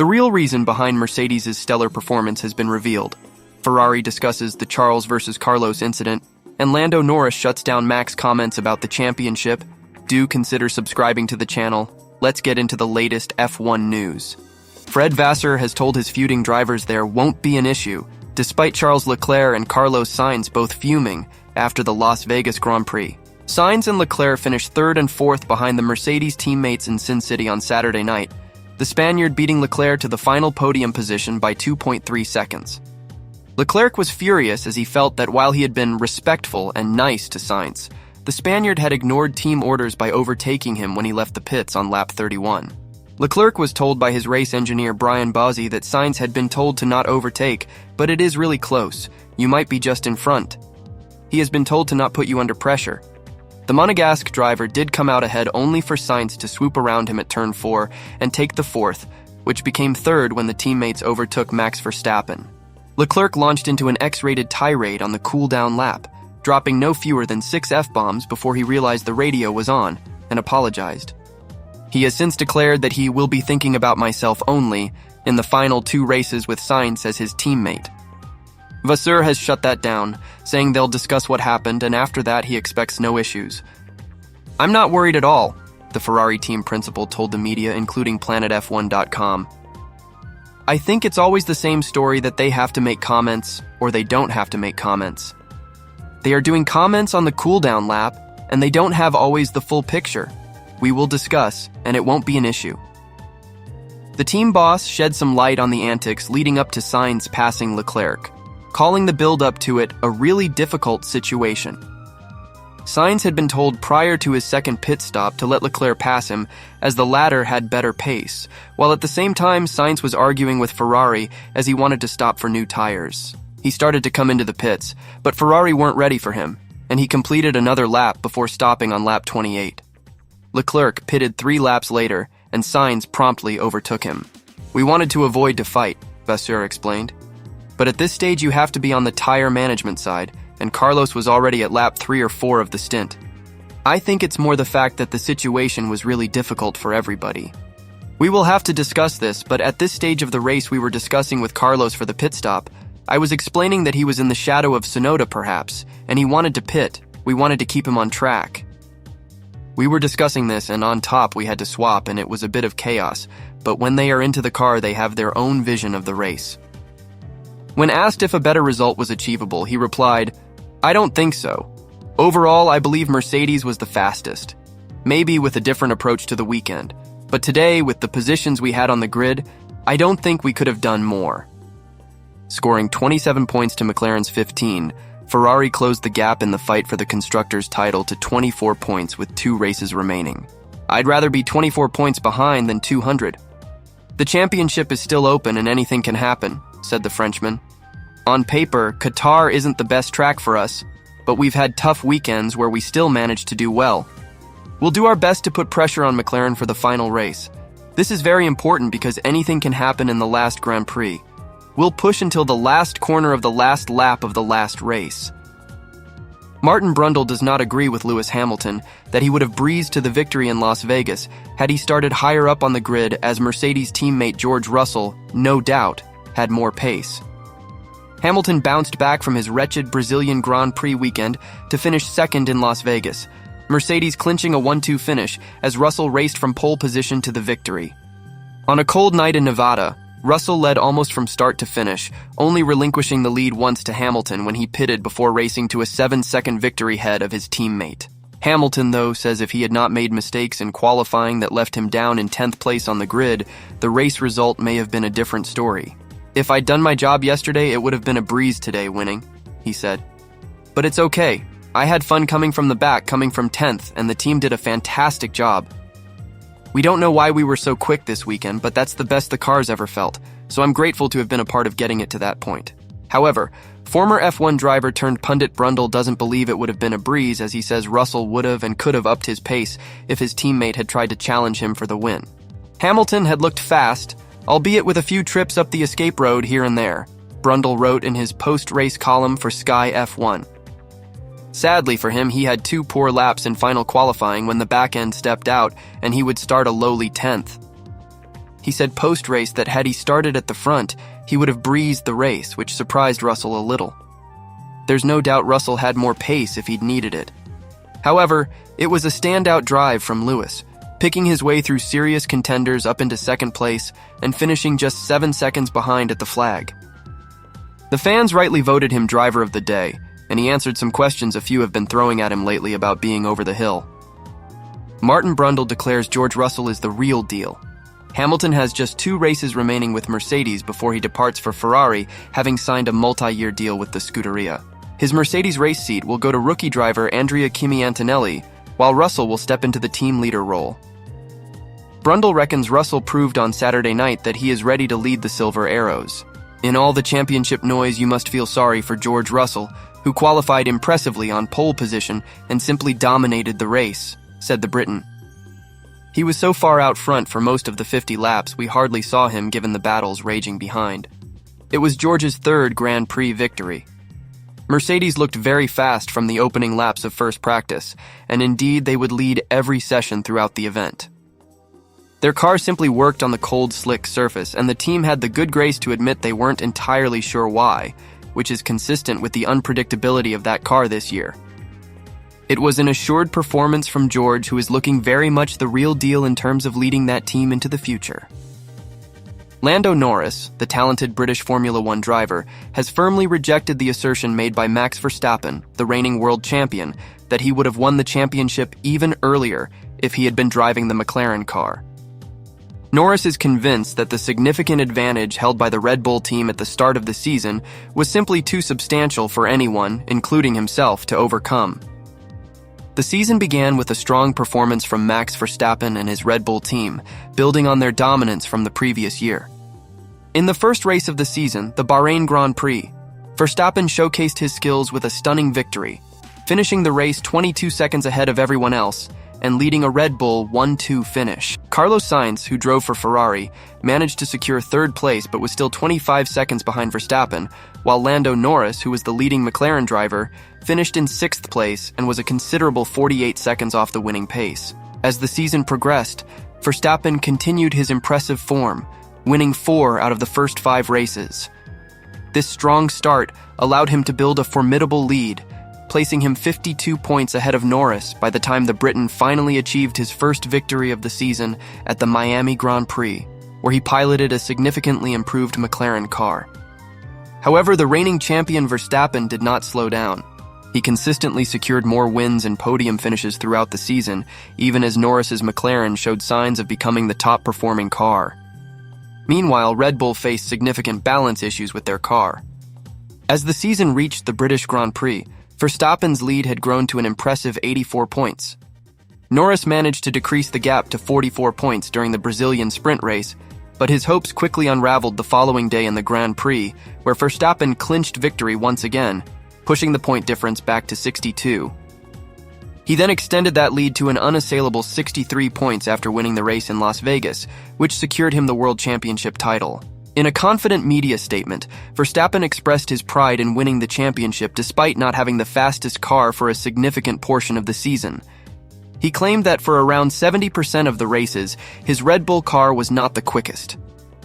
The real reason behind Mercedes' stellar performance has been revealed. Ferrari discusses the Charles versus Carlos incident, and Lando Norris shuts down Mac's comments about the championship. Do consider subscribing to the channel. Let's get into the latest F1 news. Fred Vasseur has told his feuding drivers there won't be an issue, despite Charles Leclerc and Carlos Sainz both fuming after the Las Vegas Grand Prix. Sainz and Leclerc finished third and fourth behind the Mercedes teammates in Sin City on Saturday night, the Spaniard beating Leclerc to the final podium position by 2.3 seconds. Leclerc was furious as he felt that while he had been respectful and nice to Sainz, the Spaniard had ignored team orders by overtaking him when he left the pits on lap 31. Leclerc was told by his race engineer Brian Bozzi that Sainz had been told to not overtake, but it is really close. You might be just in front. He has been told to not put you under pressure. The Monegasque driver did come out ahead only for Sainz to swoop around him at turn 4 and take the fourth, which became third when the teammates overtook Max Verstappen. Leclerc launched into an X-rated tirade on the cool-down lap, dropping no fewer than 6 F-bombs before he realized the radio was on and apologized. He has since declared that he will be thinking about myself only in the final 2 races with Sainz as his teammate. Vasseur has shut that down, saying they'll discuss what happened, and after that he expects no issues. I'm not worried at all, the Ferrari team principal told the media, including PlanetF1.com. I think it's always the same story that they have to make comments or they don't have to make comments. They are doing comments on the cooldown lap, and they don't have always the full picture. We will discuss, and it won't be an issue. The team boss shed some light on the antics leading up to Sainz passing Leclerc, calling the build-up to it a really difficult situation. Sainz had been told prior to his second pit stop to let Leclerc pass him, as the latter had better pace, while at the same time Sainz was arguing with Ferrari as he wanted to stop for new tires. He started to come into the pits, but Ferrari weren't ready for him, and he completed another lap before stopping on lap 28. Leclerc pitted 3 laps later, and Sainz promptly overtook him. We wanted to avoid a fight, Vasseur explained. But at this stage you have to be on the tire management side, and Carlos was already at lap 3 or 4 of the stint. I think it's more the fact that the situation was really difficult for everybody. We will have to discuss this, but at this stage of the race we were discussing with Carlos for the pit stop. I was explaining that he was in the shadow of Tsunoda perhaps, and he wanted to pit. We wanted to keep him on track. We were discussing this, and on top we had to swap, and it was a bit of chaos, but when they are into the car they have their own vision of the race. When asked if a better result was achievable, he replied, I don't think so. Overall, I believe Mercedes was the fastest. Maybe with a different approach to the weekend. But today, with the positions we had on the grid, I don't think we could have done more. Scoring 27 points to McLaren's 15, Ferrari closed the gap in the fight for the Constructors' title to 24 points with 2 races remaining. I'd rather be 24 points behind than 200. The championship is still open and anything can happen, said the Frenchman. On paper, Qatar isn't the best track for us, but we've had tough weekends where we still managed to do well. We'll do our best to put pressure on McLaren for the final race. This is very important because anything can happen in the last Grand Prix. We'll push until the last corner of the last lap of the last race. Martin Brundle does not agree with Lewis Hamilton that he would have breezed to the victory in Las Vegas had he started higher up on the grid, as Mercedes teammate George Russell, no doubt, had more pace. Hamilton bounced back from his wretched Brazilian Grand Prix weekend to finish second in Las Vegas, Mercedes clinching a 1-2 finish as Russell raced from pole position to the victory. On a cold night in Nevada, Russell led almost from start to finish, only relinquishing the lead once to Hamilton when he pitted before racing to a 7-second victory ahead of his teammate. Hamilton, though, says if he had not made mistakes in qualifying that left him down in 10th place on the grid, the race result may have been a different story. If I'd done my job yesterday, it would have been a breeze today winning, he said. But it's okay. I had fun coming from the back, coming from 10th, and the team did a fantastic job. We don't know why we were so quick this weekend, but that's the best the car's ever felt, so I'm grateful to have been a part of getting it to that point. However, former F1 driver turned pundit Brundle doesn't believe it would have been a breeze, as he says Russell would have and could have upped his pace if his teammate had tried to challenge him for the win. Hamilton had looked fast, albeit with a few trips up the escape road here and there, Brundle wrote in his post-race column for Sky F1. Sadly for him, he had 2 poor laps in final qualifying when the back end stepped out and he would start a lowly 10th. He said post-race that had he started at the front, he would have breezed the race, which surprised Russell a little. There's no doubt Russell had more pace if he'd needed it. However, it was a standout drive from Lewis, picking his way through serious contenders up into second place and finishing just 7 seconds behind at the flag. The fans rightly voted him driver of the day, and he answered some questions a few have been throwing at him lately about being over the hill. Martin Brundle declares George Russell is the real deal. Hamilton has just 2 races remaining with Mercedes before he departs for Ferrari, having signed a multi-year deal with the Scuderia. His Mercedes race seat will go to rookie driver Andrea Kimi Antonelli, while Russell will step into the team leader role. Brundle reckons Russell proved on Saturday night that he is ready to lead the Silver Arrows. In all the championship noise, you must feel sorry for George Russell, who qualified impressively on pole position and simply dominated the race, said the Briton. He was so far out front for most of the 50 laps we hardly saw him given the battles raging behind. It was George's 3rd Grand Prix victory. Mercedes looked very fast from the opening laps of first practice, and indeed they would lead every session throughout the event. Their car simply worked on the cold, slick surface, and the team had the good grace to admit they weren't entirely sure why, which is consistent with the unpredictability of that car this year. It was an assured performance from George, who is looking very much the real deal in terms of leading that team into the future. Lando Norris, the talented British Formula One driver, has firmly rejected the assertion made by Max Verstappen, the reigning world champion, that he would have won the championship even earlier if he had been driving the McLaren car. Norris is convinced that the significant advantage held by the Red Bull team at the start of the season was simply too substantial for anyone, including himself, to overcome. The season began with a strong performance from Max Verstappen and his Red Bull team, building on their dominance from the previous year. In the first race of the season, the Bahrain Grand Prix, Verstappen showcased his skills with a stunning victory, finishing the race 22 seconds ahead of everyone else and leading a Red Bull 1-2 finish. Carlos Sainz, who drove for Ferrari, managed to secure 3rd place but was still 25 seconds behind Verstappen, while Lando Norris, who was the leading McLaren driver, finished in 6th place and was a considerable 48 seconds off the winning pace. As the season progressed, Verstappen continued his impressive form, winning 4 out of the first 5 races. This strong start allowed him to build a formidable lead, placing him 52 points ahead of Norris by the time the Briton finally achieved his first victory of the season at the Miami Grand Prix, where he piloted a significantly improved McLaren car. However, the reigning champion Verstappen did not slow down. He consistently secured more wins and podium finishes throughout the season, even as Norris's McLaren showed signs of becoming the top-performing car. Meanwhile, Red Bull faced significant balance issues with their car. As the season reached the British Grand Prix, Verstappen's lead had grown to an impressive 84 points. Norris managed to decrease the gap to 44 points during the Brazilian sprint race, but his hopes quickly unraveled the following day in the Grand Prix, where Verstappen clinched victory once again, pushing the point difference back to 62. He then extended that lead to an unassailable 63 points after winning the race in Las Vegas, which secured him the World Championship title. In a confident media statement, Verstappen expressed his pride in winning the championship despite not having the fastest car for a significant portion of the season. He claimed that for around 70% of the races, his Red Bull car was not the quickest.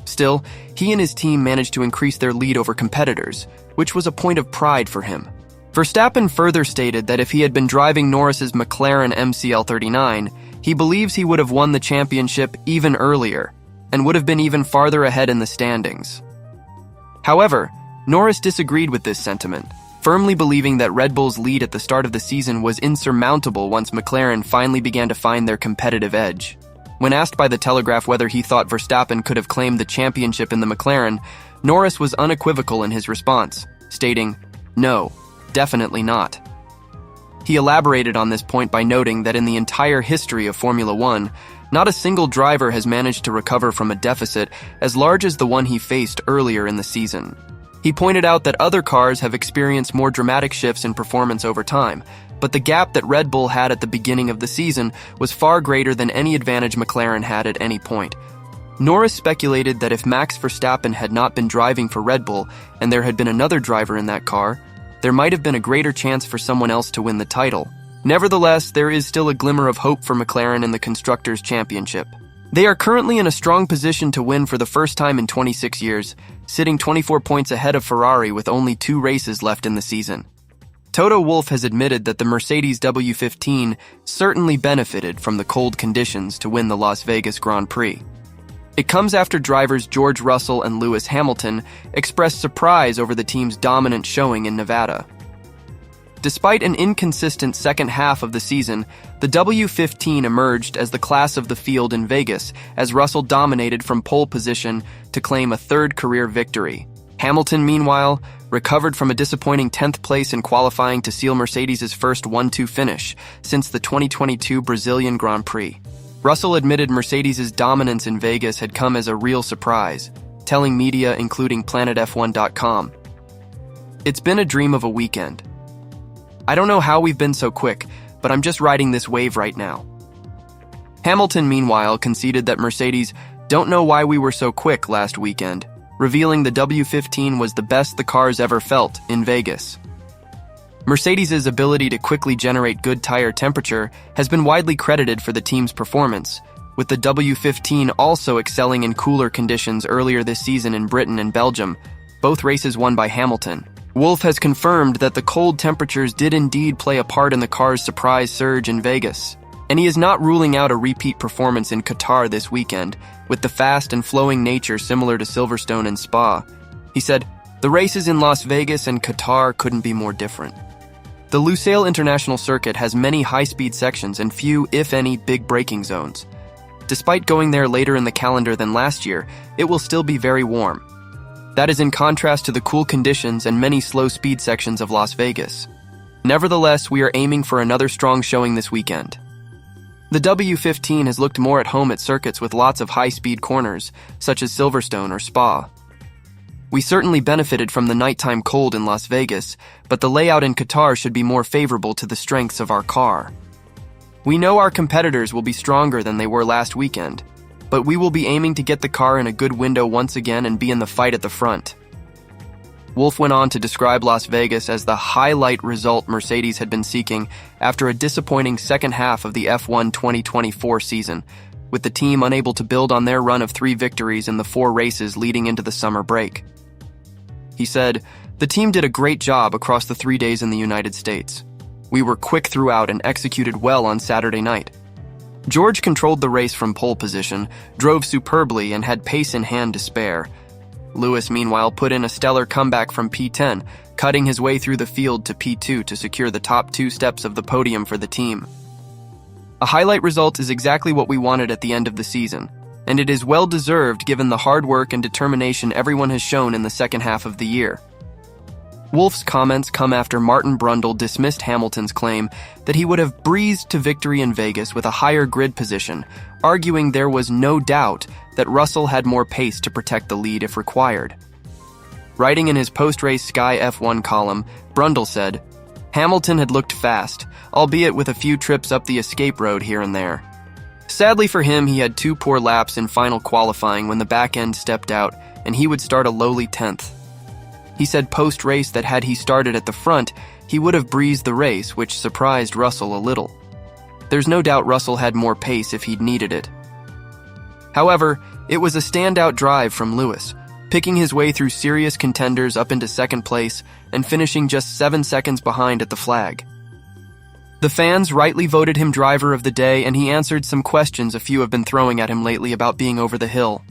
Still, he and his team managed to increase their lead over competitors, which was a point of pride for him. Verstappen further stated that if he had been driving Norris's McLaren MCL39, he believes he would have won the championship even earlier, and would have been even farther ahead in the standings. However, Norris disagreed with this sentiment, firmly believing that Red Bull's lead at the start of the season was insurmountable once McLaren finally began to find their competitive edge. When asked by The Telegraph whether he thought Verstappen could have claimed the championship in the McLaren, Norris was unequivocal in his response, stating, "No, definitely not." He elaborated on this point by noting that in the entire history of Formula One, not a single driver has managed to recover from a deficit as large as the one he faced earlier in the season. He pointed out that other cars have experienced more dramatic shifts in performance over time, but the gap that Red Bull had at the beginning of the season was far greater than any advantage McLaren had at any point. Norris speculated that if Max Verstappen had not been driving for Red Bull and there had been another driver in that car, there might have been a greater chance for someone else to win the title. Nevertheless, there is still a glimmer of hope for McLaren in the Constructors' Championship. They are currently in a strong position to win for the first time in 26 years, sitting 24 points ahead of Ferrari with only 2 races left in the season. Toto Wolff has admitted that the Mercedes W15 certainly benefited from the cold conditions to win the Las Vegas Grand Prix. It comes after drivers George Russell and Lewis Hamilton expressed surprise over the team's dominant showing in Nevada. Despite an inconsistent second half of the season, the W15 emerged as the class of the field in Vegas as Russell dominated from pole position to claim a 3rd career victory. Hamilton, meanwhile, recovered from a disappointing 10th place in qualifying to seal Mercedes' first 1-2 finish since the 2022 Brazilian Grand Prix. Russell admitted Mercedes' dominance in Vegas had come as a real surprise, telling media including planetf1.com, "It's been a dream of a weekend. I don't know how we've been so quick, but I'm just riding this wave right now." Hamilton, meanwhile, conceded that Mercedes don't know why we were so quick last weekend, revealing the W15 was the best the cars ever felt in Vegas. Mercedes' ability to quickly generate good tire temperature has been widely credited for the team's performance, with the W15 also excelling in cooler conditions earlier this season in Britain and Belgium, both races won by Hamilton. Wolff has confirmed that the cold temperatures did indeed play a part in the car's surprise surge in Vegas, and he is not ruling out a repeat performance in Qatar this weekend, with the fast and flowing nature similar to Silverstone and Spa. He said, "The races in Las Vegas and Qatar couldn't be more different." The Lusail International Circuit has many high-speed sections and few, if any, big braking zones. Despite going there later in the calendar than last year, it will still be very warm. That is in contrast to the cool conditions and many slow-speed sections of Las Vegas. Nevertheless, we are aiming for another strong showing this weekend. The W15 has looked more at home at circuits with lots of high-speed corners, such as Silverstone or Spa. We certainly benefited from the nighttime cold in Las Vegas, but the layout in Qatar should be more favorable to the strengths of our car. We know our competitors will be stronger than they were last weekend, but we will be aiming to get the car in a good window once again and be in the fight at the front. Wolff went on to describe Las Vegas as the highlight result Mercedes had been seeking after a disappointing second half of the F1 2024 season, with the team unable to build on their run of 3 victories in the 4 races leading into the summer break. He said, "The team did a great job across the 3 days in the United States. We were quick throughout and executed well on Saturday night. George controlled the race from pole position, drove superbly, and had pace in hand to spare. Lewis, meanwhile, put in a stellar comeback from P10, cutting his way through the field to P2 to secure the top 2 steps of the podium for the team. A highlight result is exactly what we wanted at the end of the season, and it is well deserved given the hard work and determination everyone has shown in the second half of the year." Wolff's comments come after Martin Brundle dismissed Hamilton's claim that he would have breezed to victory in Vegas with a higher grid position, arguing there was no doubt that Russell had more pace to protect the lead if required. Writing in his post-race Sky F1 column, Brundle said, "Hamilton had looked fast, albeit with a few trips up the escape road here and there. Sadly for him, he had 2 poor laps in final qualifying when the back end stepped out, and he would start a lowly 10th. He said post-race that had he started at the front, he would have breezed the race, which surprised Russell a little. There's no doubt Russell had more pace if he'd needed it. However, it was a standout drive from Lewis, picking his way through serious contenders up into second place and finishing just 7 seconds behind at the flag. The fans rightly voted him driver of the day, and he answered some questions a few have been throwing at him lately about being over the hill.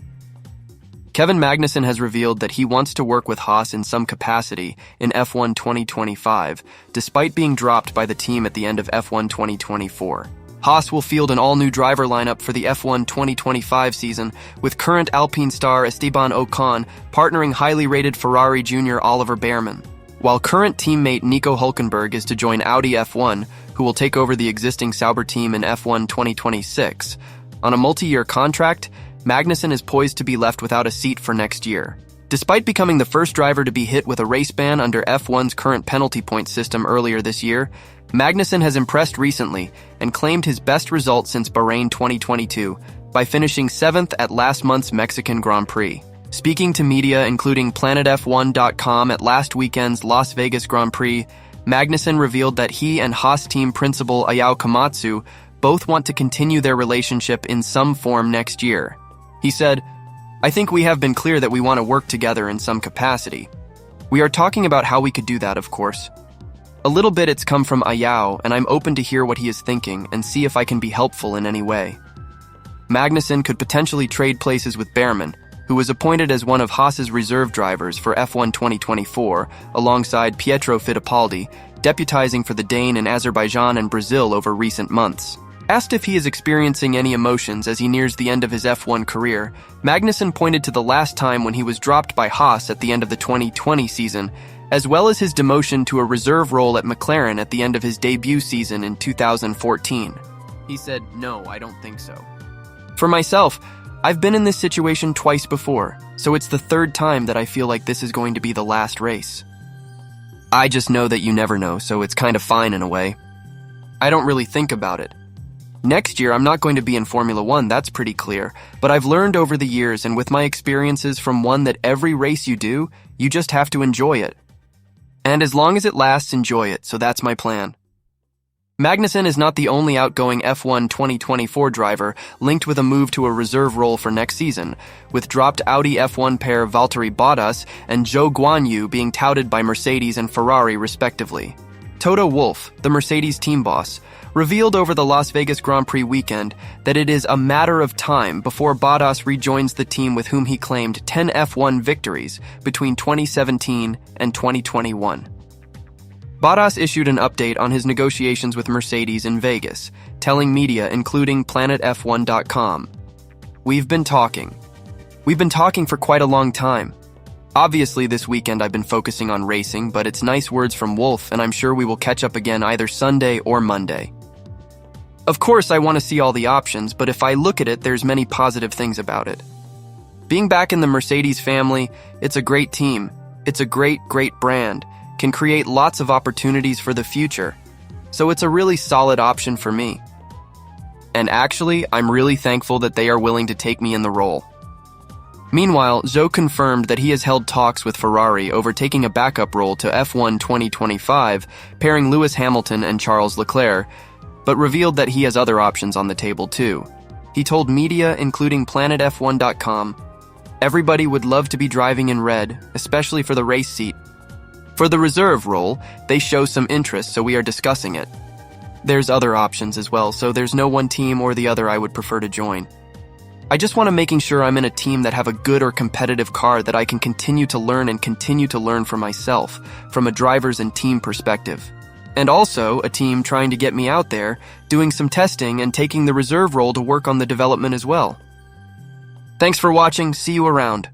Kevin Magnussen has revealed that he wants to work with Haas in some capacity in F1 2025, despite being dropped by the team at the end of F1 2024. Haas will field an all-new driver lineup for the F1 2025 season, with current Alpine star Esteban Ocon partnering highly rated Ferrari junior Oliver Bearman, while current teammate Nico Hülkenberg is to join Audi F1, who will take over the existing Sauber team in F1 2026. On a multi-year contract, Magnussen is poised to be left without a seat for next year. Despite becoming the first driver to be hit with a race ban under F1's current penalty point system earlier this year, Magnussen has impressed recently and claimed his best result since Bahrain 2022 by finishing 7th at last month's Mexican Grand Prix. Speaking to media including planetf1.com at last weekend's Las Vegas Grand Prix, Magnussen revealed that he and Haas team principal Ayao Komatsu both want to continue their relationship in some form next year. He said, "I think we have been clear that we want to work together in some capacity. We are talking about how we could do that, of course. A little bit it's come from Ayao, and I'm open to hear what he is thinking and see if I can be helpful in any way." Magnussen could potentially trade places with Behrman, who was appointed as one of Haas's reserve drivers for F1 2024, alongside Pietro Fittipaldi, deputizing for the Dane in Azerbaijan and Brazil over recent months. Asked if he is experiencing any emotions as he nears the end of his F1 career, Magnussen pointed to the last time when he was dropped by Haas at the end of the 2020 season, as well as his demotion to a reserve role at McLaren at the end of his debut season in 2014. He said, "No, I don't think so. For myself, I've been in this situation twice before, so it's the third time that I feel like this is going to be the last race. I just know that you never know, so it's kind of fine in a way. I don't really think about it. Next year, I'm not going to be in Formula One, that's pretty clear, but I've learned over the years and with my experiences from one that every race you do, you just have to enjoy it. And as long as it lasts, enjoy it, so that's my plan." Magnussen is not the only outgoing F1 2024 driver linked with a move to a reserve role for next season, with dropped Audi F1 pair Valtteri Bottas and Zhou Guanyu being touted by Mercedes and Ferrari respectively. Toto Wolff, the Mercedes team boss, revealed over the Las Vegas Grand Prix weekend that it is a matter of time before Bottas rejoins the team with whom he claimed 10 F1 victories between 2017 and 2021. Bottas issued an update on his negotiations with Mercedes in Vegas, telling media including PlanetF1.com, We've been talking for quite a long time. Obviously this weekend I've been focusing on racing, but it's nice words from Wolff and I'm sure we will catch up again either Sunday or Monday. Of course I want to see all the options, but if I look at it, there's many positive things about it. Being back in the Mercedes family, it's a great team. It's a great brand. Can create lots of opportunities for the future. So it's a really solid option for me. And actually, I'm really thankful that they are willing to take me in the role. Meanwhile, Zhou confirmed that he has held talks with Ferrari over taking a backup role to F1 2025, pairing Lewis Hamilton and Charles Leclerc, but revealed that he has other options on the table too. He told media, including PlanetF1.com, "Everybody would love to be driving in red, especially for the race seat. For the reserve role, they show some interest, so we are discussing it. There's other options as well, so there's no one team or the other I would prefer to join. I just want to making sure I'm in a team that have a good or competitive car that I can continue to learn for myself, from a driver's and team perspective. And also a team trying to get me out there, doing some testing and taking the reserve role to work on the development as well. Thanks for watching, see you around.